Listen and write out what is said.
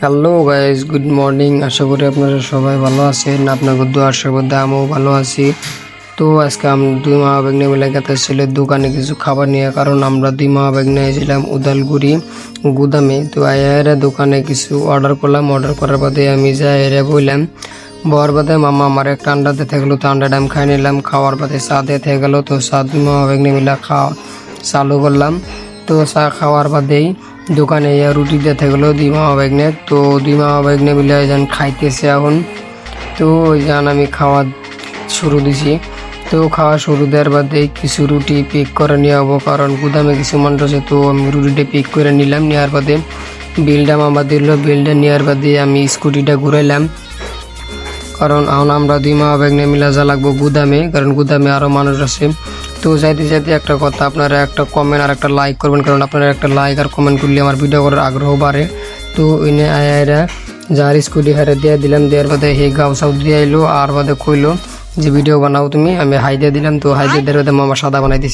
Hello guys, good morning. আশা করি আপনারা সবাই ভালো আছেন। আপনাদের দোয়ার সর্বদা আমিও ভালো আছি। তো আজকে আমরা দুই মা ভাগ্নে মিলে গেছিলাম দোকানে কিছু খাবার নিয়ে, কারণ আমরা দুই মা ভাগ্নে এসেছিলাম উদালগুড়ি গুদামে। তো আয়ারে দোকানে কিছু অর্ডার করলাম। অর্ডার করার বাদে আমি যাই এরে বললাম, বর বাদে মামা আমার একটা আন্ডা দিতে গেলো। তো আন্ডাটা আমি খাই নিলাম। খাওয়ার বাদে চা দিতে গেলো। তো চা দুই মা ভাগ্নে মিলে খাওয়া চালু করলাম। তো চা খাওয়ার বাদেই দোকানে রুটি দিতে গেলো দুই মামা ভাগ্নে। তো দুই মামা ভাগ্নে মিলে যেন খাইতেছে এখন। তো ওই যান আমি খাওয়া শুরু দিছি। তো খাওয়া শুরু দেওয়ার বাদে কিছু রুটি পিক করে নিয়ে যাবো, কারণ গুদামে কিছু মানুষ আছে। তো আমি রুটিটা পিক করে নিলাম। নেওয়ার বাদে বিলটা মামা দিল। বিলটা নেওয়ার বাদে আমি স্কুটিটা ঘুরাইলাম, কারণ এখন আমরা দুই মা ভাগ্নে মিলা যা লাগবো গুদামে, কারণ গুদামে আরও মানুষ আছে। তো যাইতে যাইতে একটা কথা, আপনারা একটা কমেন্ট আর একটা লাইক করবেন, কারণ আপনারা একটা লাইক আর কমেন্ট করলে আমার ভিডিও করার আগ্রহ বাড়ে। তো এনে আয়া যার স্কুটি হারে দিয়ে দিলাম। দেওয়ার বাদে হে গাও সাউ দিয়ে আইলো, আর বাদে কইলো যে ভিডিও বানাও তুমি। আমি হাই দিয়ে দিলাম। তো হাই দিয়ে দেওয়ার বাদে মামা সাদা বানাই দিছি।